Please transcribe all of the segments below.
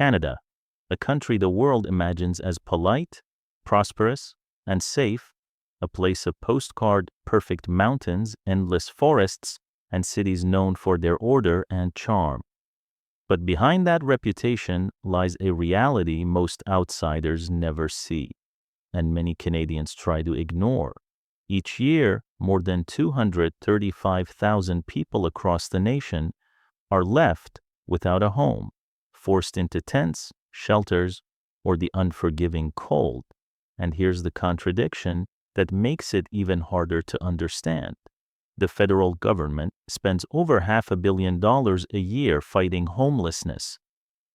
Canada, a country the world imagines as polite, prosperous, and safe, a place of postcard-perfect mountains, endless forests, and cities known for their order and charm. But behind that reputation lies a reality most outsiders never see, and many Canadians try to ignore. Each year, more than 235,000 people across the nation are left without a home, forced into tents, shelters, or the unforgiving cold. And here's the contradiction that makes it even harder to understand. The federal government spends over $500 million a year fighting homelessness.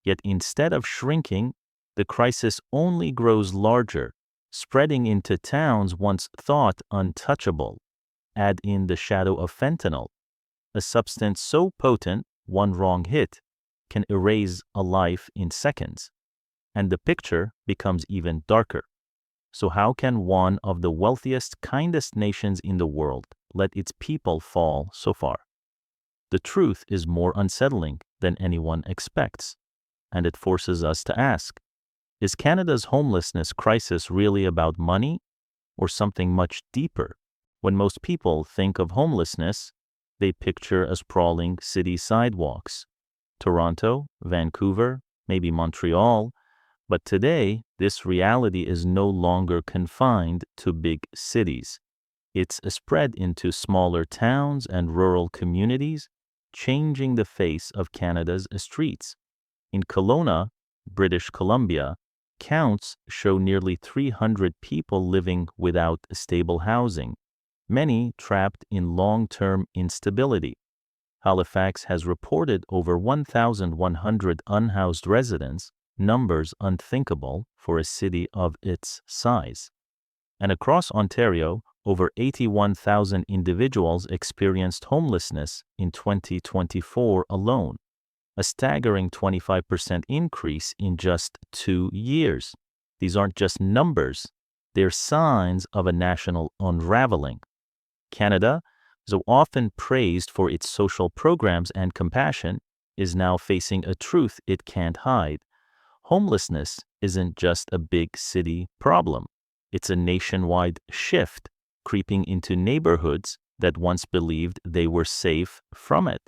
Yet instead of shrinking, the crisis only grows larger, spreading into towns once thought untouchable. Add in the shadow of fentanyl, a substance so potent one wrong hit can erase a life in seconds, and the picture becomes even darker. So how can one of the wealthiest, kindest nations in the world let its people fall so far? The truth is more unsettling than anyone expects, and it forces us to ask, is Canada's homelessness crisis really about money or something much deeper? When most people think of homelessness, they picture a sprawling city sidewalks. Toronto, Vancouver, maybe Montreal, but today, this reality is no longer confined to big cities. It's spread into smaller towns and rural communities, changing the face of Canada's streets. In Kelowna, British Columbia, counts show nearly 300 people living without stable housing, many trapped in long-term instability. Halifax has reported over 1,100 unhoused residents, numbers unthinkable for a city of its size. And across Ontario, over 81,000 individuals experienced homelessness in 2024 alone, a staggering 25% increase in just 2 years. These aren't just numbers, they're signs of a national unraveling. Canada, so often praised for its social programs and compassion, is now facing a truth it can't hide. Homelessness isn't just a big city problem. It's a nationwide shift creeping into neighborhoods that once believed they were safe from it.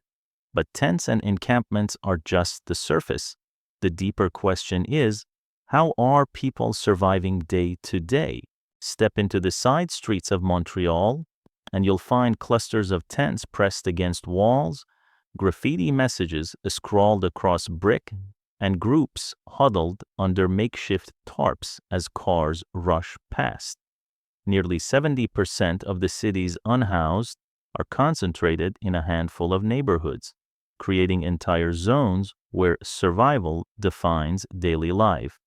But tents and encampments are just the surface. The deeper question is, how are people surviving day to day? Step into the side streets of Montreal, and you'll find clusters of tents pressed against walls, graffiti messages scrawled across brick, and groups huddled under makeshift tarps as cars rush past. Nearly 70% of the city's unhoused are concentrated in a handful of neighborhoods, creating entire zones where survival defines daily life.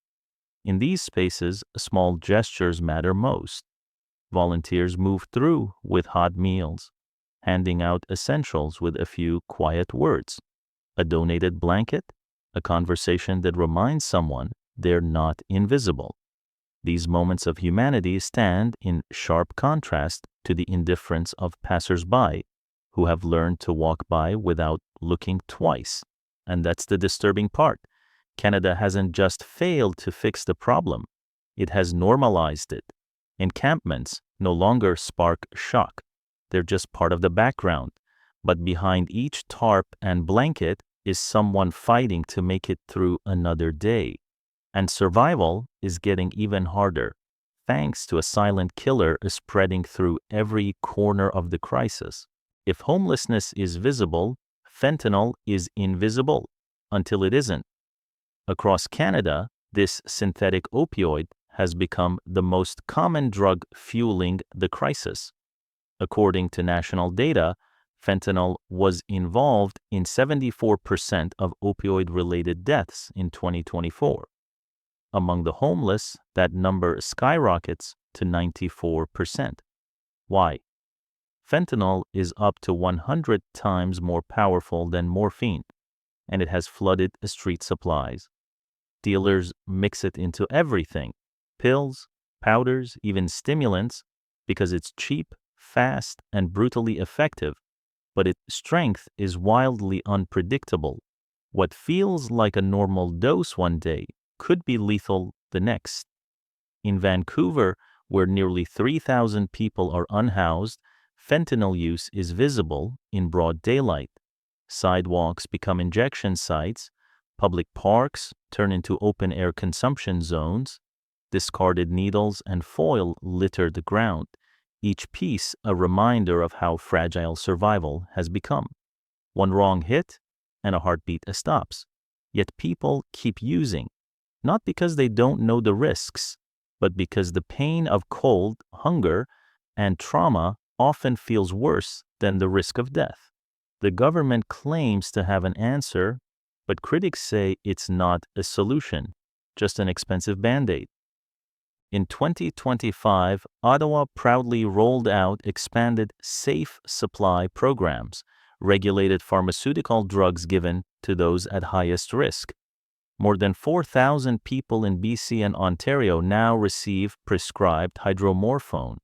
In these spaces, small gestures matter most. Volunteers move through with hot meals, handing out essentials with a few quiet words, a donated blanket, a conversation that reminds someone they're not invisible. These moments of humanity stand in sharp contrast to the indifference of passers-by who have learned to walk by without looking twice. And that's the disturbing part. Canada hasn't just failed to fix the problem, it has normalized it. Encampments no longer spark shock. They're just part of the background. But behind each tarp and blanket is someone fighting to make it through another day. And survival is getting even harder, thanks to a silent killer spreading through every corner of the crisis. If homelessness is visible, fentanyl is invisible until it isn't. Across Canada, this synthetic opioid has become the most common drug fueling the crisis. According to national data, fentanyl was involved in 74% of opioid-related deaths in 2024. Among the homeless, that number skyrockets to 94%. Why? Fentanyl is up to 100 times more powerful than morphine, and it has flooded street supplies. Dealers mix it into everything, pills, powders, even stimulants, because it's cheap, fast, and brutally effective, but its strength is wildly unpredictable. What feels like a normal dose one day could be lethal the next. In Vancouver, where nearly 3,000 people are unhoused, fentanyl use is visible in broad daylight. Sidewalks become injection sites, public parks turn into open-air consumption zones, discarded needles and foil litter the ground, each piece a reminder of how fragile survival has become. One wrong hit, and a heartbeat stops. Yet people keep using, not because they don't know the risks, but because the pain of cold, hunger, and trauma often feels worse than the risk of death. The government claims to have an answer, but critics say it's not a solution, just an expensive band-aid. In 2025, Ottawa proudly rolled out expanded safe supply programs, regulated pharmaceutical drugs given to those at highest risk. More than 4,000 people in BC and Ontario now receive prescribed hydromorphone,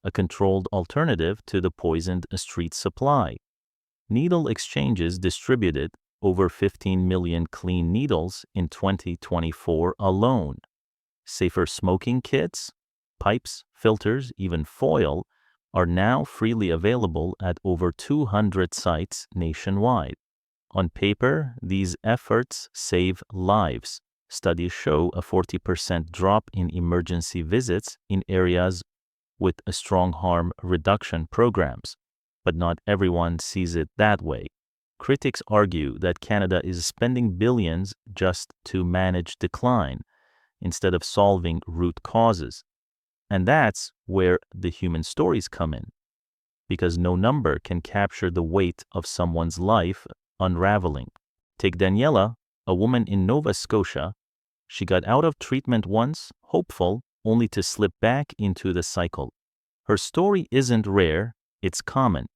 a controlled alternative to the poisoned street supply. Needle exchanges distributed over 15 million clean needles in 2024 alone. Safer smoking kits, pipes, filters, even foil are now freely available at over 200 sites nationwide. On paper, these efforts save lives. Studies show a 40% drop in emergency visits in areas with a strong harm reduction programs, but not everyone sees it that way. Critics argue that Canada is spending billions just to manage decline instead of solving root causes. And that's where the human stories come in, because no number can capture the weight of someone's life unraveling. Take Daniela, a woman in Nova Scotia. She got out of treatment once, hopeful, only to slip back into the cycle. Her story isn't rare, it's common.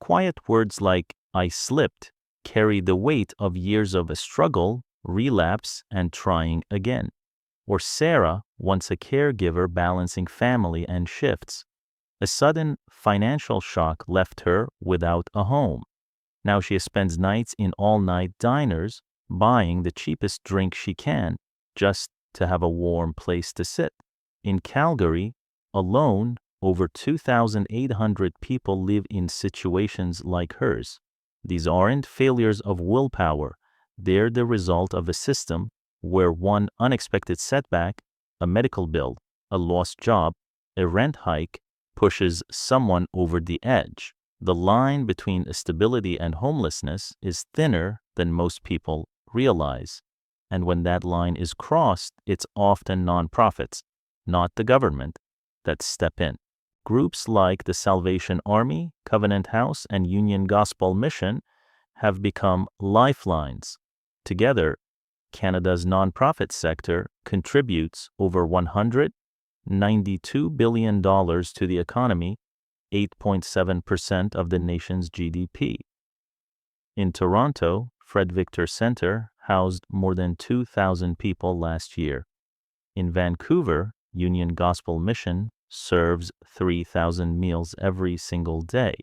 Quiet words like, "I slipped," carry the weight of years of a struggle, relapse, and trying again. Or Sarah, once a caregiver balancing family and shifts. A sudden financial shock left her without a home. Now she spends nights in all-night diners, buying the cheapest drink she can, just to have a warm place to sit. In Calgary, alone, over 2,800 people live in situations like hers. These aren't failures of willpower. They're the result of a system where one unexpected setback, a medical bill, a lost job, a rent hike, pushes someone over the edge. The line between stability and homelessness is thinner than most people realize. And when that line is crossed, it's often nonprofits, not the government, that step in. Groups like the Salvation Army, Covenant House, and Union Gospel Mission have become lifelines. Together, Canada's nonprofit sector contributes over $192 billion to the economy, 8.7% of the nation's GDP. In Toronto, Fred Victor Centre housed more than 2,000 people last year. In Vancouver, Union Gospel Mission serves 3,000 meals every single day,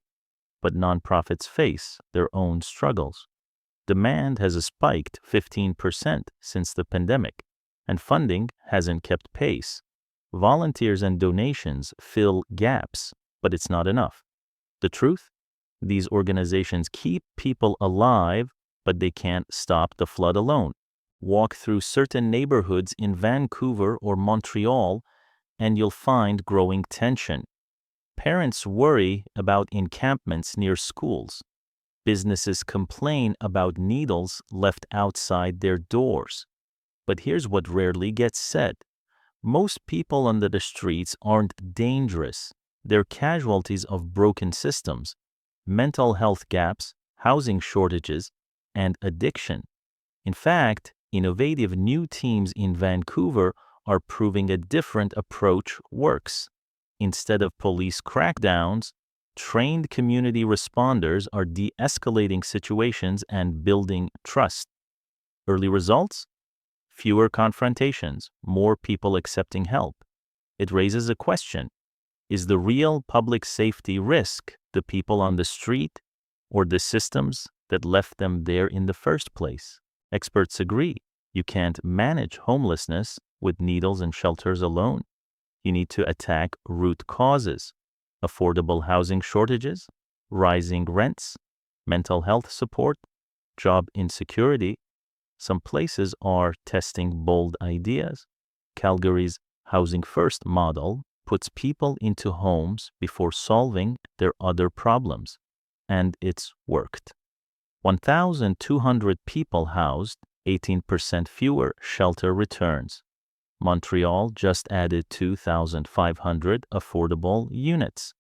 but nonprofits face their own struggles. Demand has spiked 15% since the pandemic, and funding hasn't kept pace. Volunteers and donations fill gaps, but it's not enough. The truth? These organizations keep people alive, but they can't stop the flood alone. Walk through certain neighborhoods in Vancouver or Montreal, and you'll find growing tension. Parents worry about encampments near schools. Businesses complain about needles left outside their doors. But here's what rarely gets said. Most people on the streets aren't dangerous. They're casualties of broken systems, mental health gaps, housing shortages, and addiction. In fact, innovative new teams in Vancouver are proving a different approach works. Instead of police crackdowns, trained community responders are de-escalating situations and building trust. Early results? Fewer confrontations, more people accepting help. It raises a question. Is the real public safety risk the people on the street or the systems that left them there in the first place? Experts agree you can't manage homelessness with needles and shelters alone. You need to attack root causes: affordable housing shortages, rising rents, mental health support, job insecurity. Some places are testing bold ideas. Calgary's Housing First model puts people into homes before solving their other problems, and it's worked. 1,200 people housed, 18% fewer shelter returns. Montreal just added 2,500 affordable units.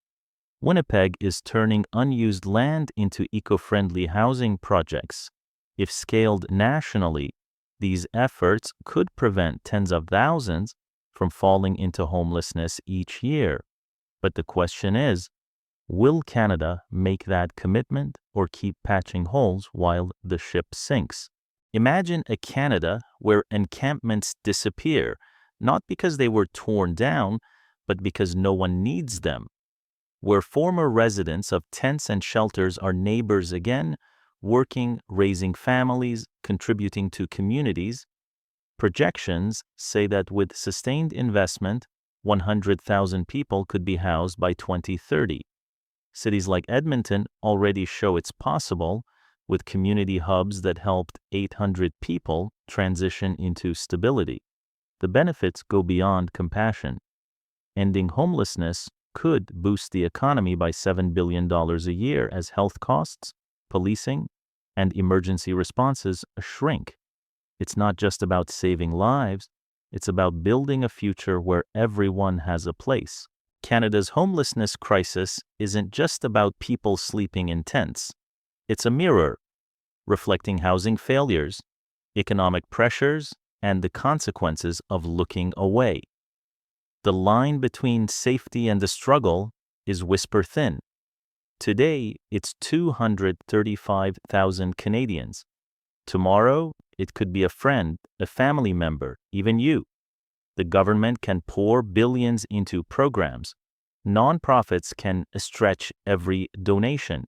Winnipeg is turning unused land into eco-friendly housing projects. If scaled nationally, these efforts could prevent tens of thousands from falling into homelessness each year. But the question is, will Canada make that commitment or keep patching holes while the ship sinks? Imagine a Canada where encampments disappear, not because they were torn down, but because no one needs them. Where former residents of tents and shelters are neighbors again, working, raising families, contributing to communities. Projections say that with sustained investment, 100,000 people could be housed by 2030. Cities like Edmonton already show it's possible, with community hubs that helped 800 people transition into stability. The benefits go beyond compassion. Ending homelessness could boost the economy by $7 billion a year as health costs, policing, and emergency responses shrink. It's not just about saving lives, it's about building a future where everyone has a place. Canada's homelessness crisis isn't just about people sleeping in tents. It's a mirror, reflecting housing failures, economic pressures, and the consequences of looking away. The line between safety and the struggle is whisper thin. Today, it's 235,000 Canadians. Tomorrow, it could be a friend, a family member, even you. The government can pour billions into programs. Nonprofits can stretch every donation.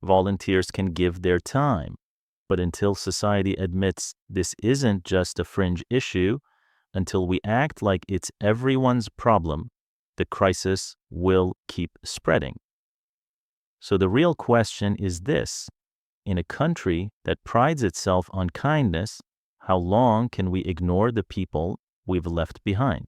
Volunteers can give their time. But until society admits this isn't just a fringe issue, until we act like it's everyone's problem, the crisis will keep spreading. So the real question is this: in a country that prides itself on kindness, how long can we ignore the people we've left behind?